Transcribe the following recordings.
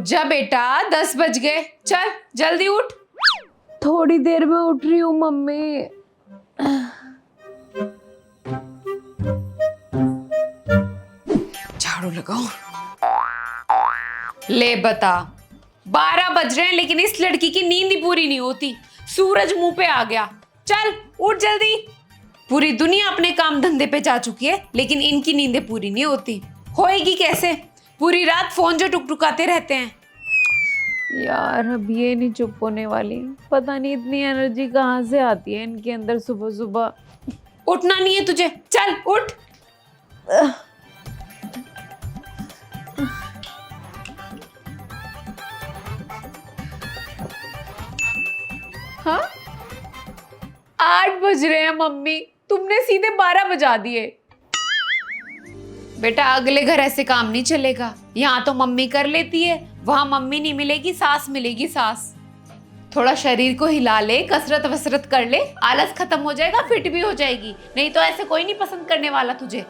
जा बेटा, 10 बज गए, चल जल्दी उठ। थोड़ी देर में उठ रही हूँ मम्मी। झाड़ू लगाओ। ले बता, 12 बज रहे हैं लेकिन इस लड़की की नींद ही पूरी नहीं होती। सूरज मुंह पे आ गया। चल उठ जल्दी। पूरी दुनिया अपने काम धंधे पे जा चुकी है लेकिन इनकी नींदें पूरी नहीं होती। होएगी कैसे? पूरी रात फोन जो टुकटुकाते रहते हैं। यार अब ये नहीं चुप होने वाली। पता नहीं इतनी एनर्जी कहाँ से आती है इनके अंदर सुबह सुबह। उठना नहीं है तुझे, चल उठ। हाँ 8 बज रहे हैं मम्मी, तुमने सीधे 12 बजा दिए। बेटा अगले घर ऐसे काम नहीं चलेगा। यहाँ तो मम्मी कर लेती है, वहां मम्मी नहीं मिलेगी, सास मिलेगी, सास। थोड़ा शरीर को हिला ले, कसरत वसरत कर ले, आलस खत्म हो जाएगा, फिट भी हो जाएगी। नहीं तो ऐसे कोई नहीं पसंद करने वाला तुझे।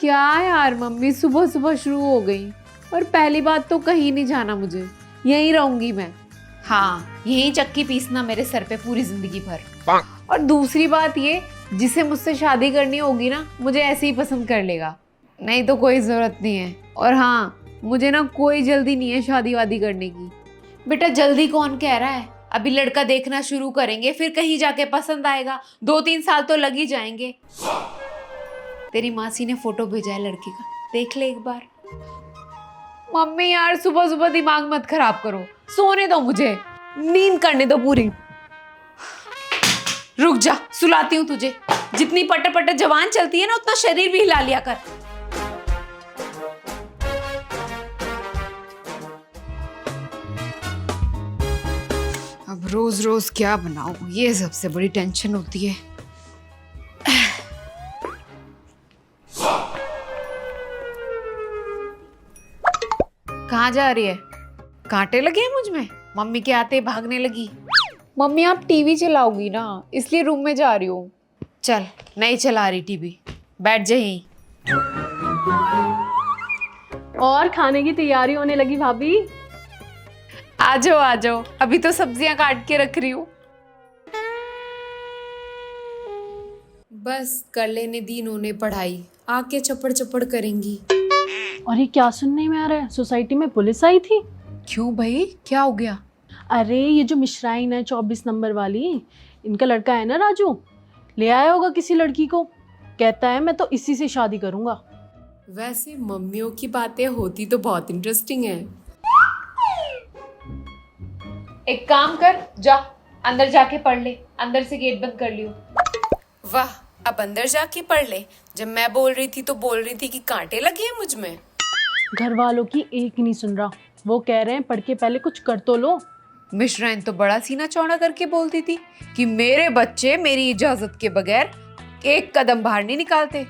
क्या यार मम्मी, सुबह सुबह शुरू हो गई। और पहली बात तो कहीं नहीं जाना मुझे, यहीं रहूंगी मैं। हाँ यही चक्की पीसना मेरे सर पे पूरी जिंदगी भर। और दूसरी बात ये, जिसे मुझसे शादी करनी होगी ना, मुझे ऐसे ही पसंद कर लेगा, नहीं तो कोई जरूरत नहीं है। और हाँ, मुझे ना कोई जल्दी नहीं है शादी वादी करने की। बेटा जल्दी कौन कह रहा है? अभी लड़का देखना शुरू करेंगे, फिर कहीं जाके पसंद आएगा, 2-3 साल तो लग ही जाएंगे। तेरी मासी ने फोटो भेजा है लड़की का, देख ले एक बार। मम्मी यार सुबह सुबह दिमाग मत खराब करो, सोने दो मुझे, नींद करने दो पूरी। रुक जा, सुलाती हूँ तुझे। जितनी पट पट जवान चलती है ना, उतना शरीर भी हिला लिया कर। अब रोज रोज क्या बनाऊं, ये सबसे बड़ी टेंशन होती है। कहाँ जा रही है? कांटे लगे हैं मुझ में? मम्मी के आते भागने लगी। मम्मी आप टीवी चलाओगी ना, इसलिए रूम में जा रही हूँ। चल नहीं चला रही टीवी, बैठ जा यहीं। और खाने की तैयारी होने लगी भाभी। आ जाओ आ जाओ, अभी तो सब्जियां काट के रख रही हूँ। बस कर लेने दी इन्होंने पढ़ाई, आके चपड़ चपड़ करेंगी। और ये क्या सुनने में आ रहा है, सोसाइटी में पुलिस आई थी। क्यों भाई, क्या हो गया? अरे ये जो मिश्राइन है 24 नंबर वाली, इनका लड़का है ना राजू, ले आया होगा किसी लड़की को, कहता है मैं तो इसी से शादी करूंगा। वैसे मम्मियों की बातें होती तो बहुत इंटरेस्टिंग है। एक काम कर, जा अंदर जाके पढ़ ले, अंदर से गेट बंद कर लियो। वाह, अब अंदर जाके पढ़ ले। जब मैं बोल रही थी तो बोल रही थी कि कांटे लगे हैं मुझ में। घर वालों की एक नहीं सुन रहा, वो कह रहे हैं पढ़ के पहले कुछ कर तो लो। मिश्राइन तो बड़ा सीना चौड़ा करके बोलती थी कि मेरे बच्चे मेरी इजाजत के बगैर एक कदम बाहर नहीं निकालते।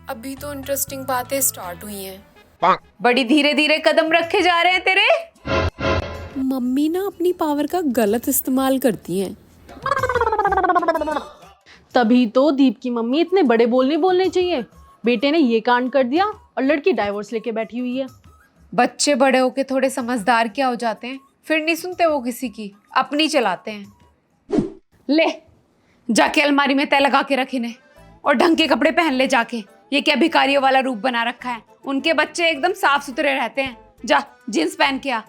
अभी तो इंटरेस्टिंग बातें स्टार्ट हुई हैं। बड़ी धीरे धीरे कदम रखे जा रहे हैं तेरे। मम्मी ना अपनी पावर का गलत इस्तेमाल करती हैं। तभी तो दीप की मम्मी इतने बड़े बोल नहीं बोलने चाहिए। बेटे ने ये कांड कर दिया और लड़की डाइवोर्स लेके बैठी हुई है। बच्चे बड़े होके थोड़े समझदार क्या हो जाते हैं, फिर नहीं सुनते वो किसी की, अपनी चलाते हैं। ले जाके अलमारी में तय लगा के रख इन्हें, और ढंग के कपड़े पहन ले जाके। ये क्या भिखारियों वाला रूप बना रखा है? उनके बच्चे एकदम साफ सुथरे रहते हैं। जा जीन्स पहन के आ।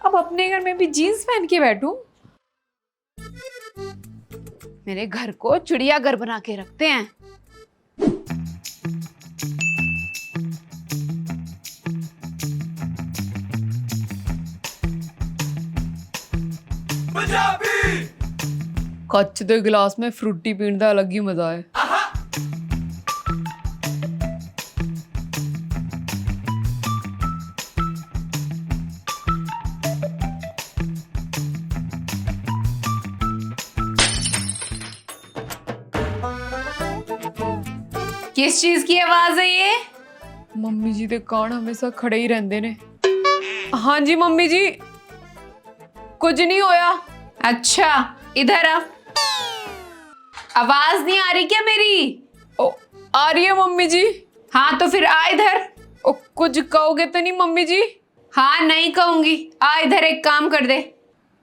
अब अपने घर में भी जीन्स पहन के बैठूं? मेरे घर को चिड़ियाघर बना के रखते हैं। कच्च दे गिलास में फ्रूटी पीण दा अलग ही मजा है। किस चीज की आवाज है ये? मम्मी जी दे कान हमेशा खड़े ही रहंदे ने। हाँ जी मम्मी जी, कुछ नहीं होया। अच्छा इधर आ। आवाज नहीं आ रही क्या मेरी? ओ, आ रही है मम्मी जी। हाँ तो फिर आ इधर। ओ, कुछ कहोगे तो नहीं मम्मी जी? हाँ नहीं कहूंगी, आ इधर एक काम कर दे।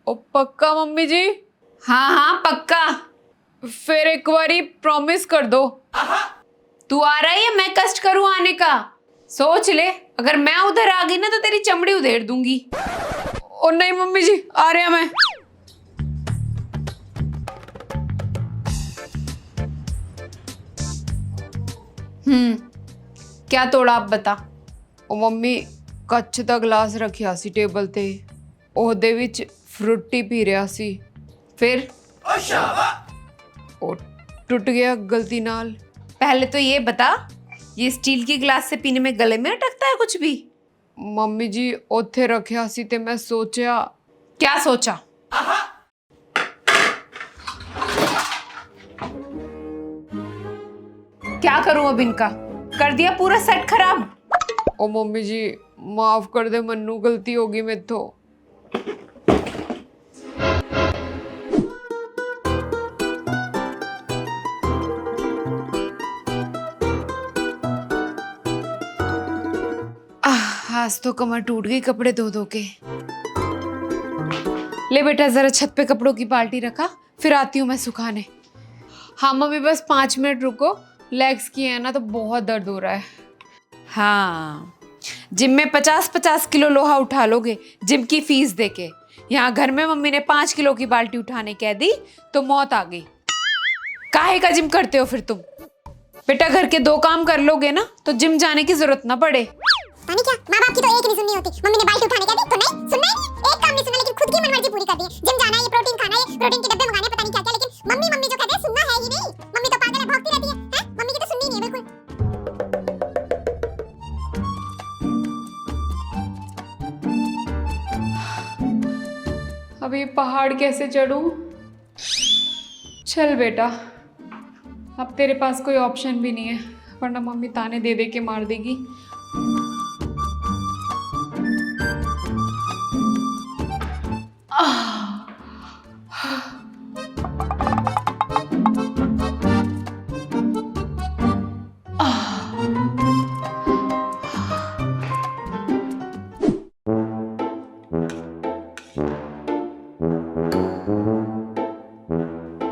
ओ पक्का मम्मी जी? हाँ हाँ पक्का। फिर एक बारी प्रॉमिस कर दो। तू आ रहा है या मैं कष्ट करूं आने का? सोच ले, अगर मैं उधर आ गई ना तो तेरी चमड़ी उधेड़ दूंगी। ओ नहीं मम्मी जी, आ रहा मैं। क्या तोड़ा आप बता। ओ मम्मी, ਕੱਚ ਦਾ ਗਲਾਸ ਰੱਖਿਆ ਸੀ ਟੇਬਲ ਤੇ, ਉਹਦੇ ਵਿੱਚ ਫਰੂਟੀ ਪੀ ਰਿਹਾ ਸੀ, फिर ਉਹ टूट गया गलती नाल। पहले तो ये बता, ये स्टील की गिलास से पीने में गले में अटकता है कुछ भी? ਮੰਮੀ ਜੀ ਉੱਥੇ ਰੱਖਿਆ ਸੀ ਤੇ ਮੈਂ ਸੋਚਿਆ। क्या सोचा? क्या करूं अब इनका? कर दिया पूरा सेट खराब। ओ मम्मी जी माफ कर दे, मन्नू गलती होगी मेरे तो। आज तो कमर टूट गई कपड़े धो धो के। ले बेटा जरा छत पे कपड़ों की बाल्टी रखा, फिर आती हूँ मैं सुखाने। हाँ मम्मी बस 5 मिनट रुको, लेग्स की है ना तो बहुत दर्द हो रहा है। हाँ, जिम में 50-50 किलो लोहा उठा लोगे जिम की फीस देके, यहाँ घर में मम्मी ने 5 किलो की बाल्टी उठाने कह दी तो मौत आ गई। काहे का जिम करते हो फिर तुम? बेटा घर के 2 काम कर लोगे ना तो जिम जाने की जरूरत ना पड़े। पानी क्या, माँ बाप की तो एक नहीं सुननी होती। मम्मी ने बाल्टी उठाने कह दी तो नहीं सुनना ही नहीं, एक काम नहीं सुना, लेकिन खुद की मनमर्जी पूरी कर दी। जिम जाना है, ये प्रोटीन खाना है, प्रोटीन के डब्बे मंगाने, पता नहीं क्या क्या, लेकिन मम्मी मम्मी जो कहते हैं सुनना है ही नहीं। मम्मी तो पागल है, भौंकती रहती है? मम्मी की तो सुननी नहीं है बिल्कुल। अब ये पहाड़ कैसे चढ़ूं? चल बेटा, अब तेरे पास कोई ऑप्शन भी नहीं है, वरना मम्मी ताने दे दे के मार देगी।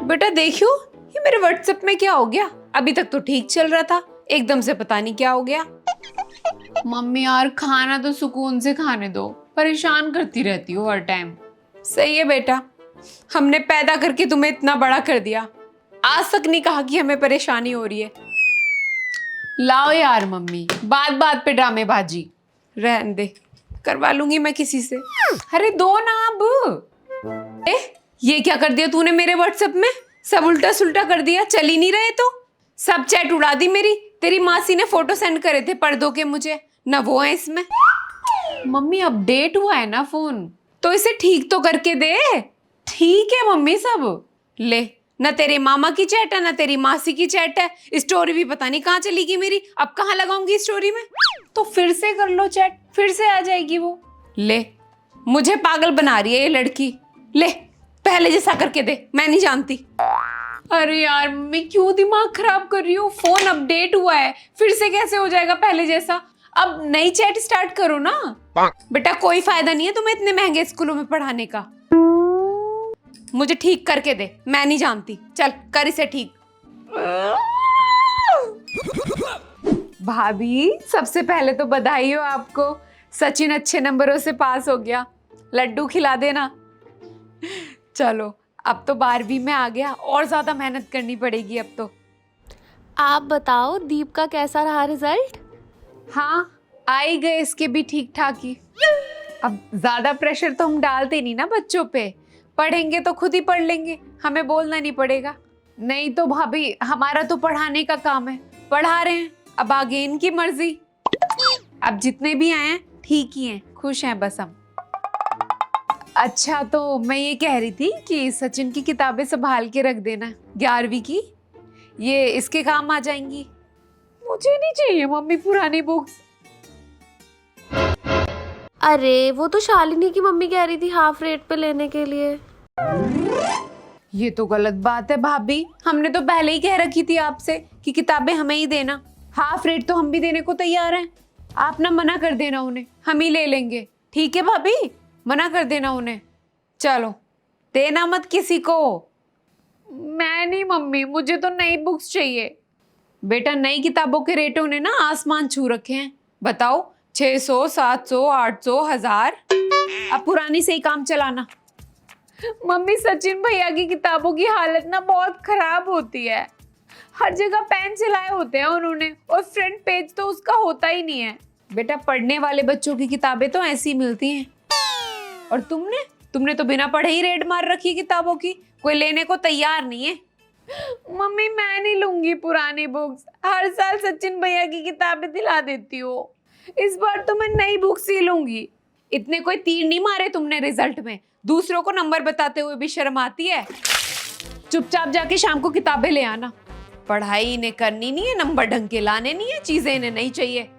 बेटा देखियो, ये मेरे व्हाट्सएप में क्या हो गया? अभी तक तो ठीक चल रहा था, एकदम से पता नहीं क्या हो गया। मम्मी यार खाना तो सुकून से खाने दो, परेशान करती रहती हो हर टाइम। सही है बेटा, हमने पैदा करके तुम्हें इतना बड़ा कर दिया, आज तक नहीं कहा कि हमें परेशानी हो रही है। लाओ यार मम्मी, बात बात पे ड्रामेबाजी। रहने दे, करवा लूंगी मैं किसी से। अरे दो ना अब। ये क्या कर दिया तूने मेरे व्हाट्सएप में? सब उल्टा सुल्टा कर दिया, चल ही नहीं रहे तो सब चैट उड़ा दी मेरी। तेरी मासी ने फोटो सेंड करे थे पर्दों के मुझे, ना वो है इसमें। मम्मी अपडेट हुआ है ना फोन, तो इसे ठीक तो करके दे। ठीक है मम्मी सब। ले, ना तेरे मामा की चैट है ना तेरी मासी की चैट है, स्टोरी भी पता नहीं कहाँ चली गई मेरी, अब कहाँ लगाऊंगी स्टोरी में? तो फिर से कर लो चैट, फिर से आ जाएगी वो। ले, मुझे पागल बना रही है ये लड़की। ले पहले जैसा करके दे, मैं नहीं जानती। अरे यार मम्मी क्यों दिमाग खराब कर रही हो? फोन अपडेट हुआ है, फिर से कैसे हो जाएगा पहले जैसा? अब नई चैट स्टार्ट करो ना। बेटा कोई फायदा नहीं है तुम्हें इतने महंगे स्कूलों में पढ़ाने का। मुझे ठीक करके दे, मैं नहीं जानती। चल कर इसे ठीक। भाभी सबसे पहले तो बधाई हो आपको, सचिन अच्छे नंबरों से पास हो गया। लड्डू खिला देना। चलो अब तो 12वीं में आ गया, और ज्यादा मेहनत करनी पड़ेगी अब तो। आप बताओ दीप का कैसा रहा रिजल्ट? हाँ आ ही गए इसके भी ठीक ठाक ही। अब ज्यादा प्रेशर तो हम डालते नहीं ना बच्चों पे, पढ़ेंगे तो खुद ही पढ़ लेंगे, हमें बोलना नहीं पड़ेगा। नहीं तो भाभी हमारा तो पढ़ाने का काम है, पढ़ा रहे हैं, अब आगे इनकी मर्जी। अब जितने भी आए हैं ठीक ही हैं, खुश हैं बस हम। अच्छा तो मैं ये कह रही थी कि सचिन की किताबें संभाल के रख देना, 11वीं की, ये इसके काम आ जाएंगी। मुझे नहीं चाहिए मम्मी पुरानी बुक्स। अरे वो तो शालिनी की मम्मी कह रही थी हाफ रेट पे लेने के लिए। ये तो गलत बात है भाभी, हमने तो पहले ही कह रखी थी आपसे कि किताबें हमें ही देना, हाफ रेट तो हम भी देने को तैयार हैं। आप ना मना कर देना उन्हें, हम ही ले लेंगे, ठीक है भाभी, मना कर देना उन्हें। चलो, देना मत किसी को। मैं नहीं मम्मी, मुझे तो नई बुक्स चाहिए। बेटा, नई किताबों के रेटों ने ना आसमान छू रखे हैं। बताओ, 600, 700, 800, 1000। अब पुरानी से ही काम चलाना। मम्मी सचिन भैया की किताबों की हालत ना बहुत खराब होती है। हर जगह पेन चलाए होते हैं उन्होंने, और फ्रंट पेज तो उसका होता ही नहीं है। बेटा, पढ़ने वाले बच्चों की किताबें तो ऐसी मिलती हैं। और तुमने तो बिना पढ़े ही रेड मार रखी किताबों की, कोई लेने को तैयार नहीं है। मम्मी मैं नहीं लूंगी पुरानी बुक्स, हर साल सचिन भैया की किताबें दिला देती हो। इस बार तो मैं नई बुक्स ही लूंगी। इतने कोई तीर नहीं मारे तुमने रिजल्ट में, दूसरों को नंबर बताते हुए भी शर्म आती है। चुपचाप जाके शाम को किताबें ले आना। पढ़ाई इन्हें करनी नहीं है, नंबर ढंग के लाने नहीं है, चीजें इन्हें नहीं चाहिए।